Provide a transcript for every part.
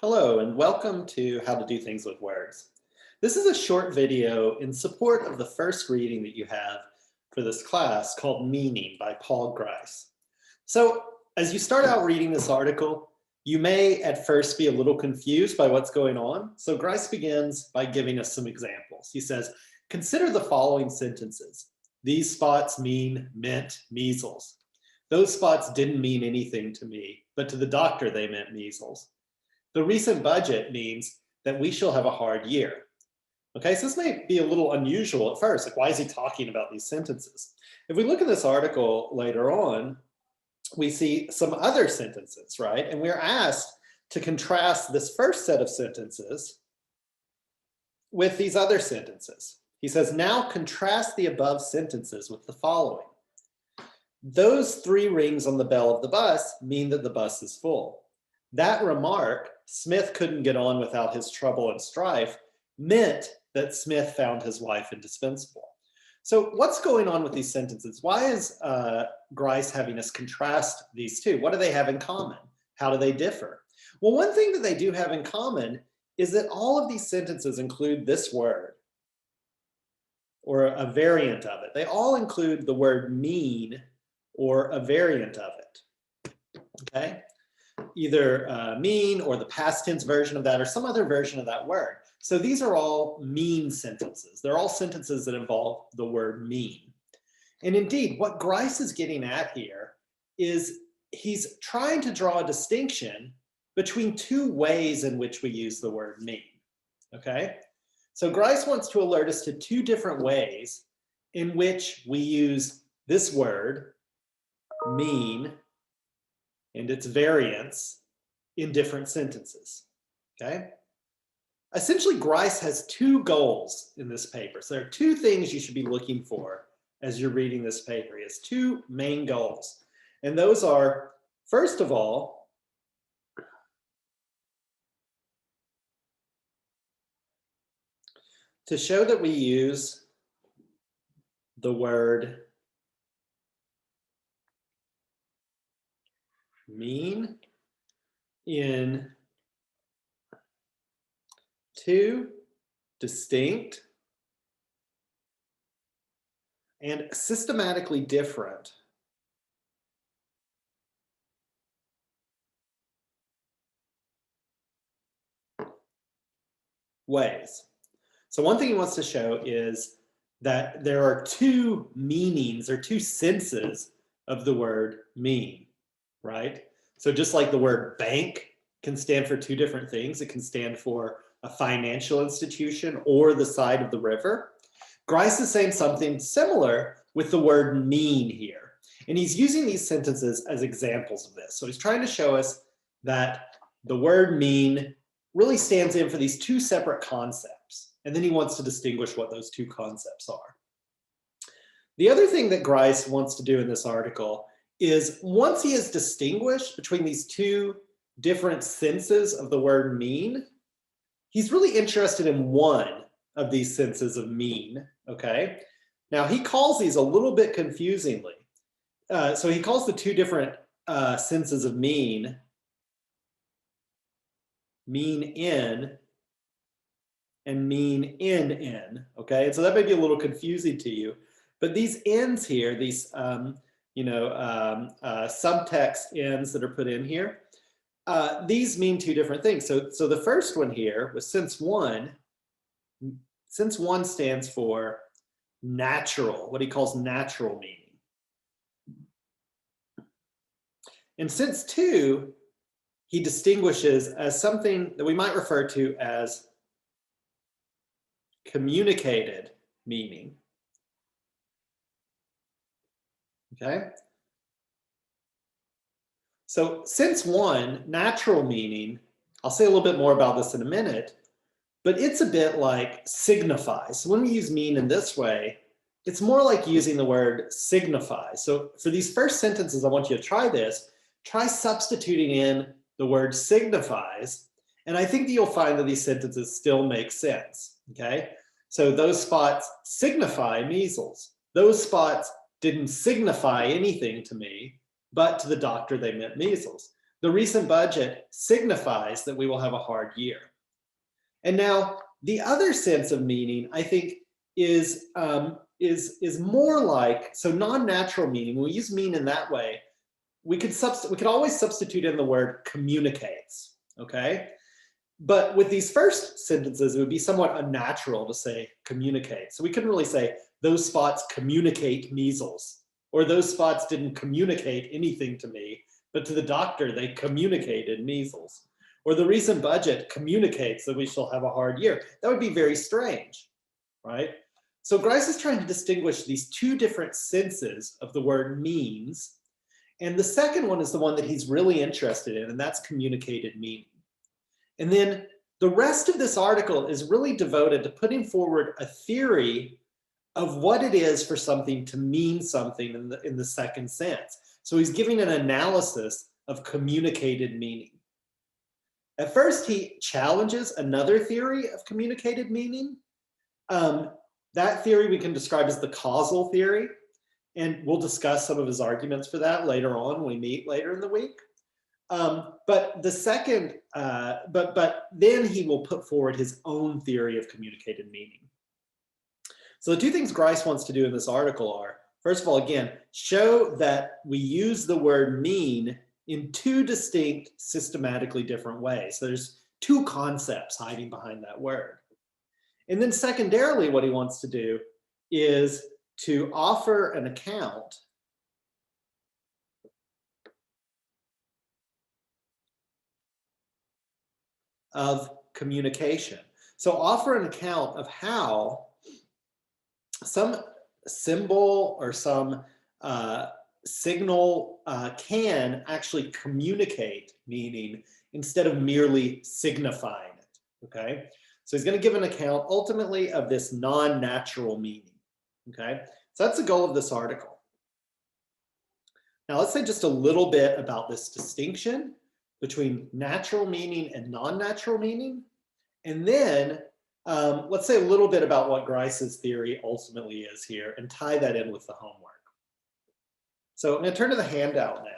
Hello and welcome to How to Do Things with Words. This is a short video in support of the first reading that you have for this class called Meaning by Paul Grice. So as you start out reading this article, you may at first be a little confused by what's going on. So Grice begins by giving us some examples. He says, consider the following sentences. These spots meant measles. Those spots didn't mean anything to me, but to the doctor they meant measles. The recent budget means that we shall have a hard year. Okay, so this may be a little unusual at first. Like, why is he talking about these sentences? If we look at this article later on, we see some other sentences, right? And we're asked to contrast this first set of sentences with these other sentences. He says, now contrast the above sentences with the following. Those 3 rings on the bell of the bus mean that the bus is full. That remark, Smith couldn't get on without his trouble and strife, meant that Smith found his wife indispensable. So what's going on with these sentences? Why is Grice having us contrast these two? What do they have in common? How do they differ? Well, one thing that they do have in common is that all of these sentences include this word, or a variant of it. They all include the word mean or a variant of it, okay? Either mean or the past tense version of that or some other version of that word. So these are all mean sentences. They're all sentences that involve the word mean. And indeed, what Grice is getting at here is he's trying to draw a distinction between 2 ways in which we use the word mean, okay? So Grice wants to alert us to 2 different ways in which we use this word, mean, and its variants in different sentences, okay? Essentially, Grice has 2 goals in this paper. So there are 2 things you should be looking for as you're reading this paper. He has 2 main goals. And those are, first of all, to show that we use the word mean in 2 distinct and systematically different ways. So one thing he wants to show is that there are 2 meanings or 2 senses of the word mean, right? So just like the word bank can stand for 2 different things, it can stand for a financial institution or the side of the river. Grice is saying something similar with the word mean here. And he's using these sentences as examples of this. So he's trying to show us that the word mean really stands in for these 2 separate concepts. And then he wants to distinguish what those 2 concepts are. The other thing that Grice wants to do in this article is once he has distinguished between these 2 different senses of the word mean, he's really interested in one of these senses of mean, okay? Now he calls these a little bit confusingly. So he calls the 2 different senses of mean in and mean in, okay? And so that may be a little confusing to you, but these ends here, these subtext ends that are put in here, these mean 2 different things. So the first one here was since one stands for natural, what he calls natural meaning. And since 2, he distinguishes as something that we might refer to as communicated meaning. Okay? So since 1, natural meaning, I'll say a little bit more about this in a minute, but it's a bit like signify. So when we use mean in this way, it's more like using the word signify. So for these first sentences, I want you to try this. Try substituting in the word signifies, and I think that you'll find that these sentences still make sense, okay? So those spots signify measles. Those spots didn't signify anything to me, but to the doctor they meant measles. The recent budget signifies that we will have a hard year. And now the other sense of meaning, I think, is more like, so non-natural meaning, when we use mean in that way, we could always substitute in the word communicates, okay? But with these first sentences, it would be somewhat unnatural to say communicate. So we couldn't really say those spots communicate measles, or those spots didn't communicate anything to me, but to the doctor, they communicated measles. Or the recent budget communicates that we shall have a hard year. That would be very strange, right? So Grice is trying to distinguish these two different senses of the word means. And the second one is the one that he's really interested in, and that's communicated meaning. And then the rest of this article is really devoted to putting forward a theory of what it is for something to mean something in the second sense. So he's giving an analysis of communicated meaning. At first, he challenges another theory of communicated meaning. That theory we can describe as the causal theory, and we'll discuss some of his arguments for that later on when we meet later in the week. But the second, but then he will put forward his own theory of communicated meaning. So the two things Grice wants to do in this article are, first of all, again, show that we use the word mean in two distinct, systematically different ways. So there's two concepts hiding behind that word. And then secondarily, what he wants to do is to offer an account of communication. So offer an account of how some symbol or some signal can actually communicate meaning instead of merely signifying it, okay? So he's going to give an account ultimately of this non-natural meaning, okay? So that's the goal of this article. Now let's say just a little bit about this distinction between natural meaning and non-natural meaning. And then let's say a little bit about what Grice's theory ultimately is here and tie that in with the homework. So I'm going to turn to the handout now.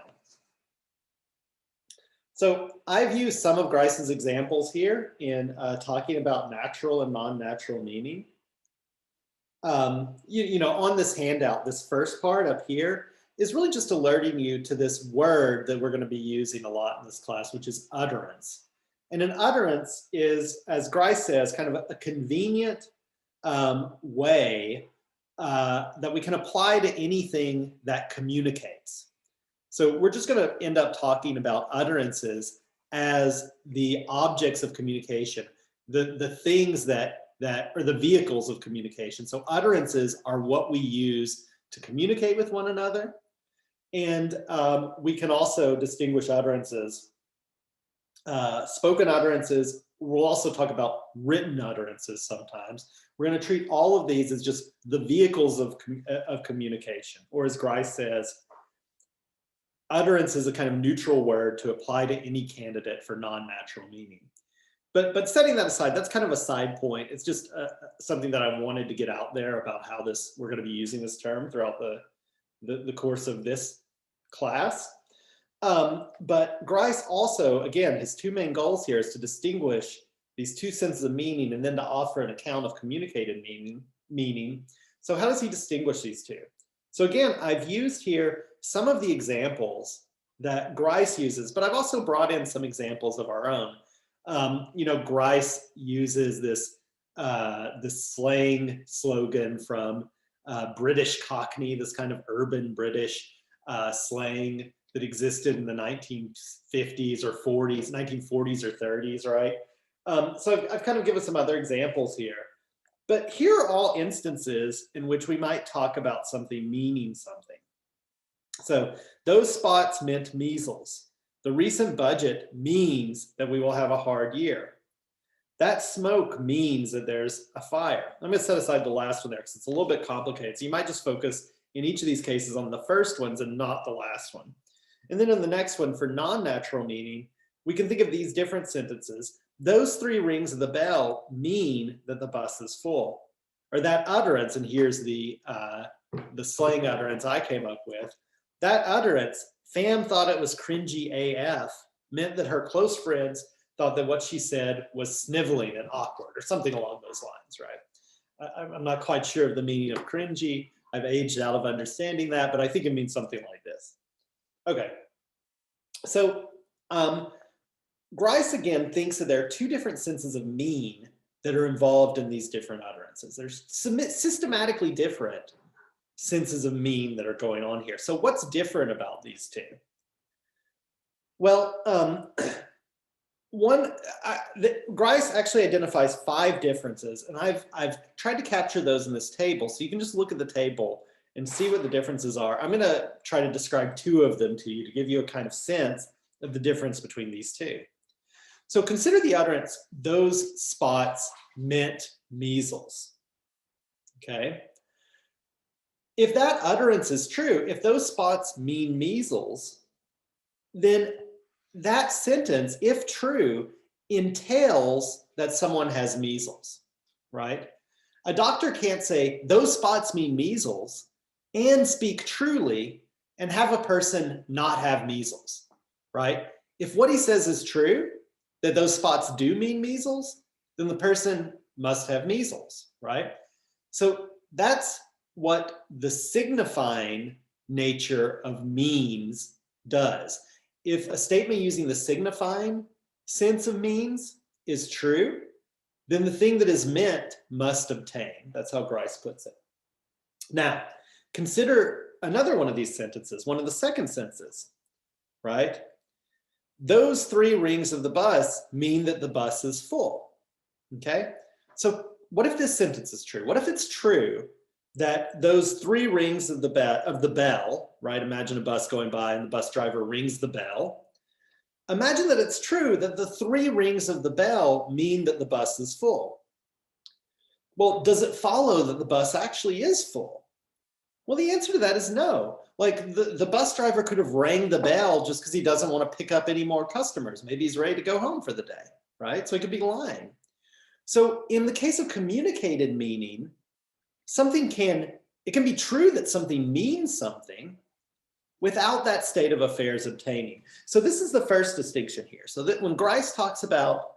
So I've used some of Grice's examples here in talking about natural and non-natural meaning. You know, on this handout, this first part up here is really just alerting you to this word that we're going to be using a lot in this class, which is utterance. And an utterance is, as Grice says, kind of a convenient way that we can apply to anything that communicates. So we're just going to end up talking about utterances as the objects of communication, the things that are the vehicles of communication. So utterances are what we use to communicate with one another. And we can also distinguish utterances, spoken utterances. We'll also talk about written utterances sometimes. We're going to treat all of these as just the vehicles of communication, or as Grice says, utterance is a kind of neutral word to apply to any candidate for non-natural meaning. But setting that aside, that's kind of a side point. It's just something that I wanted to get out there about how we're going to be using this term throughout the course of this class. But Grice also, again, his two main goals here is to distinguish these two senses of meaning and then to offer an account of communicated meaning. So how does he distinguish these two? So again, I've used here some of the examples that Grice uses, but I've also brought in some examples of our own. You know, Grice uses this slang slogan from British Cockney, this kind of urban British slang that existed in the 1950s or 40s, 1940s or 30s, right? So I've kind of given some other examples here. But here are all instances in which we might talk about something meaning something. So those spots meant measles. The recent budget means that we will have a hard year. That smoke means that there's a fire. I'm going to set aside the last one there because it's a little bit complicated. So you might just focus in each of these cases on the first ones and not the last one. And then in the next one, for non-natural meaning, we can think of these different sentences. Those three rings of the bell mean that the bus is full. Or that utterance, and here's the slang utterance I came up with. That utterance, Fam thought it was cringy AF meant that her close friends thought that what she said was sniveling and awkward or something along those lines, right? I'm not quite sure of the meaning of cringy. I've aged out of understanding that, but I think it means something like this. Okay, so Grice again thinks that there are two different senses of mean that are involved in these different utterances. There's systematically different senses of mean that are going on here. So what's different about these two? Well, Grice actually identifies 5 differences, and I've tried to capture those in this table, so you can just look at the table and see what the differences are. I'm going to try to describe 2 of them to you to give you a kind of sense of the difference between these 2. So consider the utterance, those spots meant measles. Okay. If that utterance is true, if those spots mean measles, then that sentence, if true, entails that someone has measles, right? A doctor can't say those spots mean measles and speak truly and have a person not have measles, right? If what he says is true, that those spots do mean measles, then the person must have measles, right? So that's what the signifying nature of means does. If a statement using the signifying sense of means is true, then the thing that is meant must obtain. That's how Grice puts it. Now, consider another one of these sentences, one of the second senses, right? Those 3 rings of the bus mean that the bus is full, okay? So what if this sentence is true? What if it's true that those 3 rings of the bell, right? Imagine a bus going by and the bus driver rings the bell. Imagine that it's true that the 3 rings of the bell mean that the bus is full. Well, does it follow that the bus actually is full? Well, the answer to that is no. Like the bus driver could have rang the bell just because he doesn't want to pick up any more customers. Maybe he's ready to go home for the day, right? So he could be lying. So in the case of communicated meaning, it can be true that something means something without that state of affairs obtaining. So this is the first distinction here. So that when Grice talks about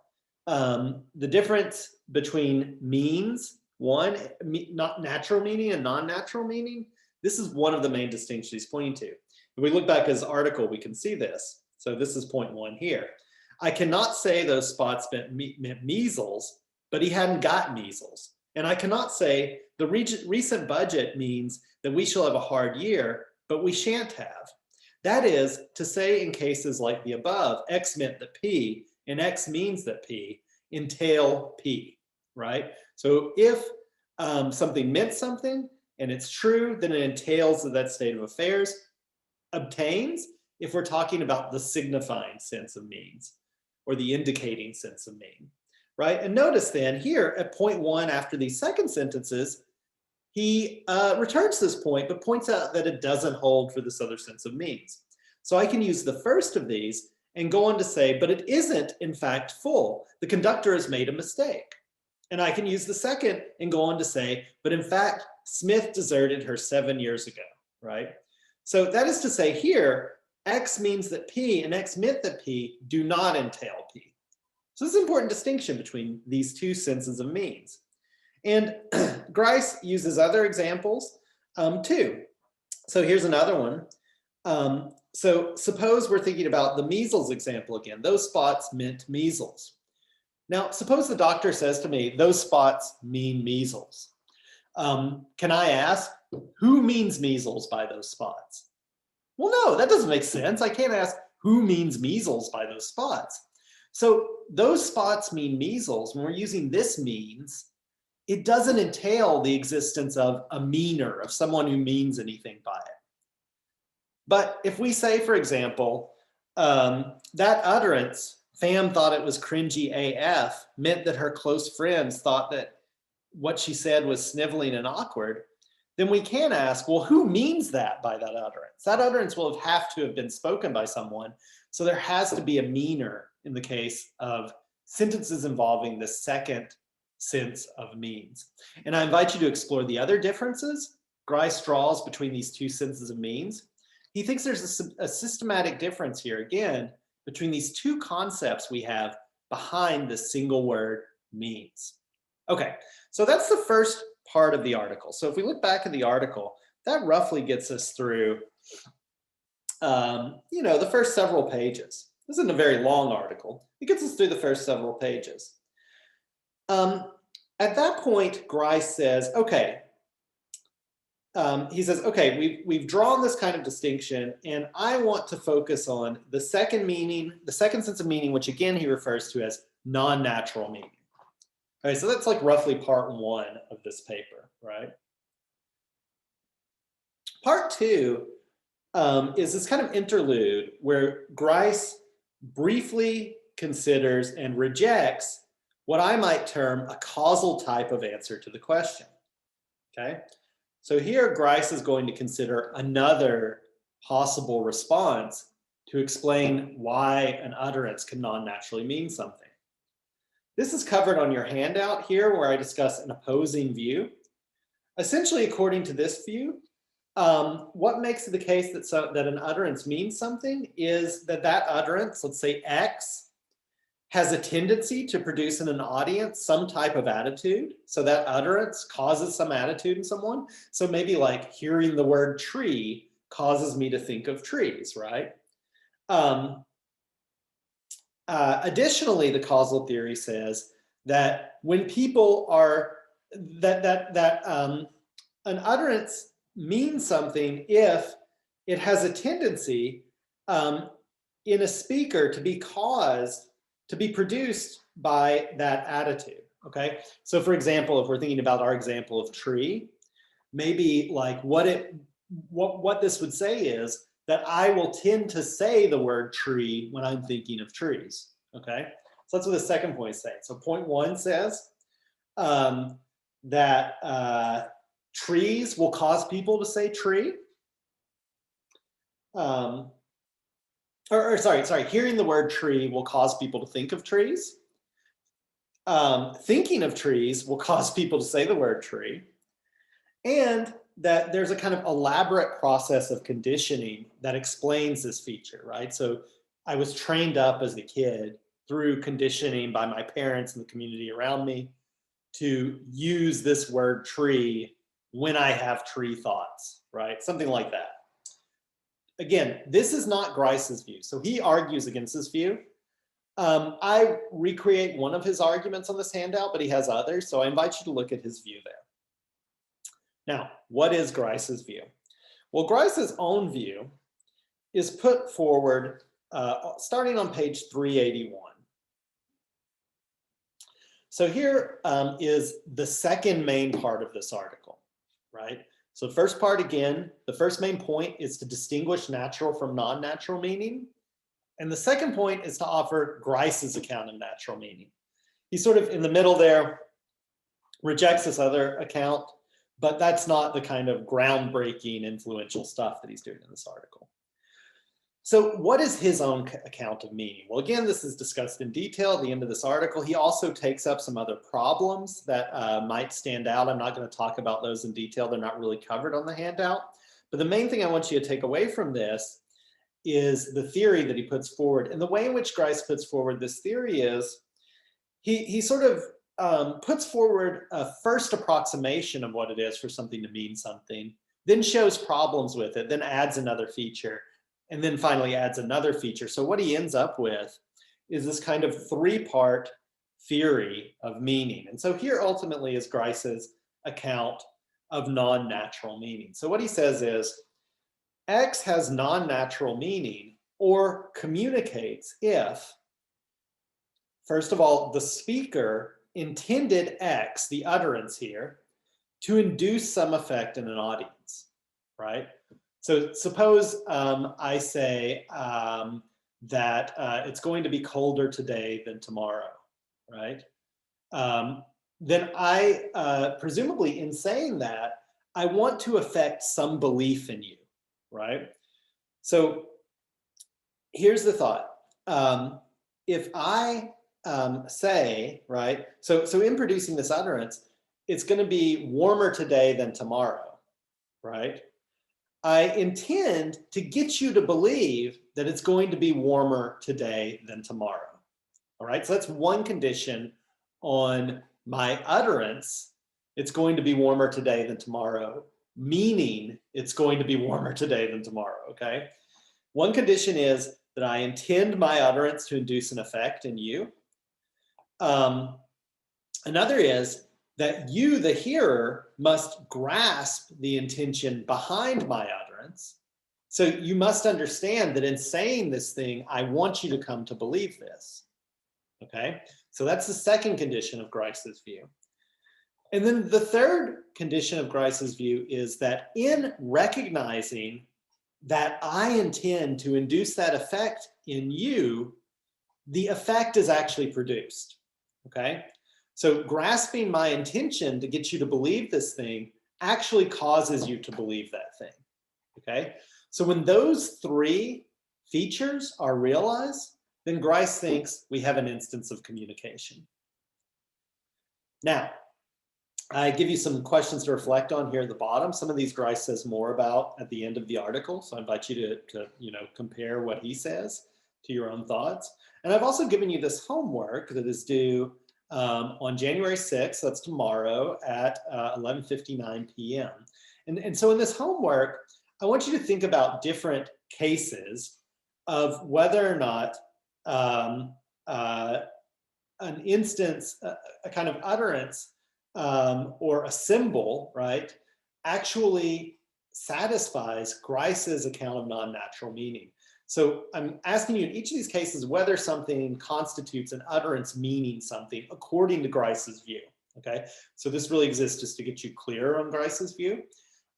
the difference between means, not natural meaning and non-natural meaning, this is one of the main distinctions he's pointing to. If we look back at his article, we can see this. So this is point 1 here. I cannot say those spots meant measles, but he hadn't got measles. And I cannot say the recent budget means that we shall have a hard year, but we shan't have. That is to say, in cases like the above, X meant that P and X means that P entail P, right? So if something meant something and it's true, then it entails that state of affairs obtains if we're talking about the signifying sense of means or the indicating sense of mean, right? And notice then here at point 1 after these second sentences, he returns to this point, but points out that it doesn't hold for this other sense of means. So I can use the first of these and go on to say, but it isn't in fact full. The conductor has made a mistake. And I can use the second and go on to say, but in fact, Smith deserted her 7 years ago, right? So that is to say here, X means that P and X meant that P do not entail P. So this is an important distinction between these 2 senses of means. And Grice uses other examples too. So here's another one. So suppose we're thinking about the measles example again. Those spots meant measles. Now, suppose the doctor says to me, those spots mean measles. Can I ask, who means measles by those spots? Well, no, that doesn't make sense. I can't ask who means measles by those spots. So those spots mean measles. When we're using this means, it doesn't entail the existence of a meaner, of someone who means anything by it. But if we say, for example, that utterance, Pham thought it was cringy AF, meant that her close friends thought that what she said was sniveling and awkward, then we can ask, well, who means that by that utterance? That utterance will have to have been spoken by someone. So there has to be a meaner in the case of sentences involving the second sense of means. And I invite you to explore the other differences Grice draws between these 2 senses of means. He thinks there's a systematic difference here, again, between these two concepts we have behind the single word means. Okay, so that's the first part of the article. So if we look back at the article, that roughly gets us through, the first several pages. This isn't a very long article. It gets us through the first several pages. At that point, Grice says, okay, we've drawn this kind of distinction, and I want to focus on the second meaning, the second sense of meaning, which again he refers to as non-natural meaning. Okay, so that's like roughly part one of this paper, right? Part two is this kind of interlude where Grice briefly considers and rejects what I might term a causal type of answer to the question. Okay, so here Grice is going to consider another possible response to explain why an utterance can non-naturally mean something. This is covered on your handout here, where I discuss an opposing view. Essentially, according to this view, what makes it the case that an utterance means something is that utterance, let's say X, has a tendency to produce in an audience some type of attitude. So that utterance causes some attitude in someone. So maybe like hearing the word tree causes me to think of trees, right? Additionally, the causal theory says that when people are, an utterance means something if it has a tendency in a speaker to be produced by that attitude, okay? So for example, if we're thinking about our example of tree, maybe like what this would say is that I will tend to say the word tree when I'm thinking of trees, okay? So that's what the second point is saying. So point one says that trees will cause people to say tree. Hearing the word tree will cause people to think of trees. Thinking of trees will cause people to say the word tree. And that there's a kind of elaborate process of conditioning that explains this feature, right? So I was trained up as a kid through conditioning by my parents and the community around me to use this word tree when I have tree thoughts, right? Something like that. Again, this is not Grice's view. So he argues against this view. I recreate one of his arguments on this handout, but he has others. So I invite you to look at his view there. Now, what is Grice's view? Well, Grice's own view is put forward starting on page 381. So here is the second main part of this article, right? So first part, again, the first main point is to distinguish natural from non-natural meaning. And the second point is to offer Grice's account of natural meaning. He's sort of in the middle there, rejects this other account, but that's not the kind of groundbreaking, influential stuff that he's doing in this article. So what is his own account of meaning? Well, again, this is discussed in detail at the end of this article. He also takes up some other problems that might stand out. I'm not going to talk about those in detail. They're not really covered on the handout. But the main thing I want you to take away from this is the theory that he puts forward. And the way in which Grice puts forward this theory is he sort of puts forward a first approximation of what it is for something to mean something, then shows problems with it, then adds another feature, and then finally adds another feature. So what he ends up with is this kind of three-part theory of meaning. And so here ultimately is Grice's account of non-natural meaning. So what he says is, X has non-natural meaning or communicates if, first of all, the speaker intended X, the utterance here, to induce some effect in an audience, right? So suppose I say that it's going to be colder today than tomorrow, right? Then I, presumably in saying that, I want to affect some belief in you, right? So here's the thought. If I say, right, so in producing this utterance, it's going to be warmer today than tomorrow, right? I intend to get you to believe that it's going to be warmer today than tomorrow. All right, so that's one condition on my utterance. It's going to be warmer today than tomorrow, meaning it's going to be warmer today than tomorrow, okay? One condition is that I intend my utterance to induce an effect in you. Another is that you, the hearer, must grasp the intention behind my utterance. So you must understand that in saying this thing, I want you to come to believe this. Okay, so that's the second condition of Grice's view. And then the third condition of Grice's view is that in recognizing that I intend to induce that effect in you, the effect is actually produced. Okay, so grasping my intention to get you to believe this thing actually causes you to believe that thing. Okay, so when those three features are realized, then Grice thinks we have an instance of communication. Now, I give you some questions to reflect on here at the bottom. Some of these Grice says more about at the end of the article, so I invite you to compare what he says to your own thoughts. And I've also given you this homework that is due on January 6th, that's tomorrow at 11:59 p.m. And so in this homework, I want you to think about different cases of whether or not an instance, a kind of utterance or a symbol, right, actually satisfies Grice's account of non-natural meaning. So I'm asking you in each of these cases whether something constitutes an utterance meaning something according to Grice's view, okay? So this really exists just to get you clear on Grice's view.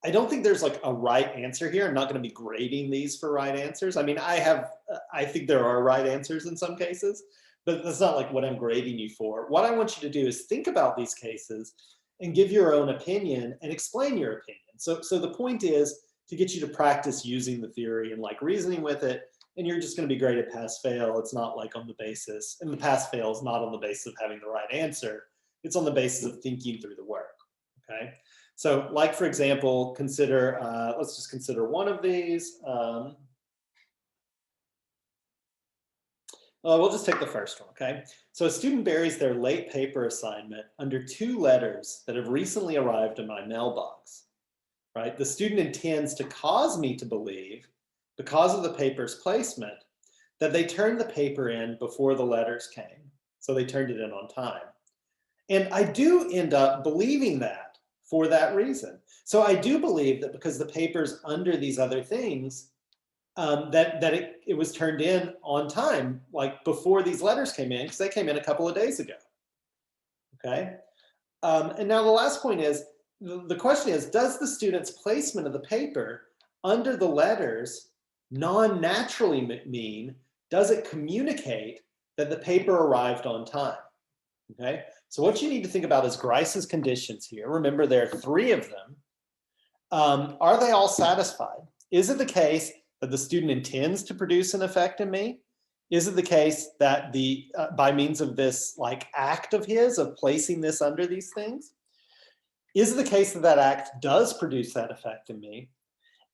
I don't think there's like a right answer here. I'm not going to be grading these for right answers. I mean, I think there are right answers in some cases, but that's not like what I'm grading you for. What I want you to do is think about these cases and give your own opinion and explain your opinion. So the point is to get you to practice using the theory and like reasoning with it, and you're just going to be great at pass-fail. It's not like on the basis, and the pass-fail is not on the basis of having the right answer. It's on the basis of thinking through the work, okay? So like, for example, consider, let's just consider one of these. We'll just take the first one, okay? So a student buries their late paper assignment under 2 letters that have recently arrived in my mailbox, right? The student intends to cause me to believe, because of the paper's placement, that they turned the paper in before the letters came. So they turned it in on time. And I do end up believing that for that reason. So I do believe that because the paper's under these other things, that it was turned in on time, like before these letters came in, because they came in a couple of days ago, okay? And now the last point is, the question is, does the student's placement of the paper under the letters non-naturally mean, does it communicate that the paper arrived on time, okay? So what you need to think about is Grice's conditions here. Remember, there are 3 of them. Are they all satisfied? Is it the case that the student intends to produce an effect in me? Is it the case that by means of this like act of his of placing this under these things? Is it the case that that act does produce that effect in me?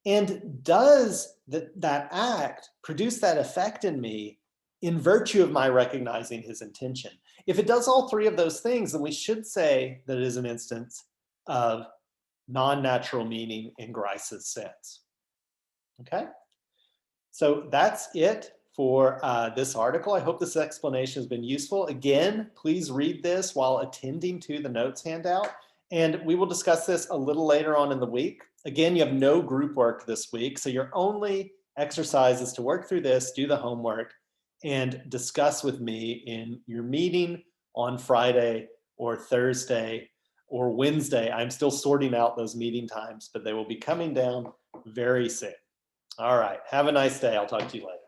And does that act produce that effect in me in virtue of my recognizing his intention? If it does all 3 of those things, then we should say that it is an instance of non-natural meaning in Grice's sense. Okay? So that's it for this article. I hope this explanation has been useful. Again, please read this while attending to the notes handout, and we will discuss this a little later on in the week. Again, you have no group work this week, so your only exercise is to work through this, do the homework, and discuss with me in your meeting on Friday or Thursday or Wednesday. I'm still sorting out those meeting times, but they will be coming down very soon. All right, have a nice day. I'll talk to you later.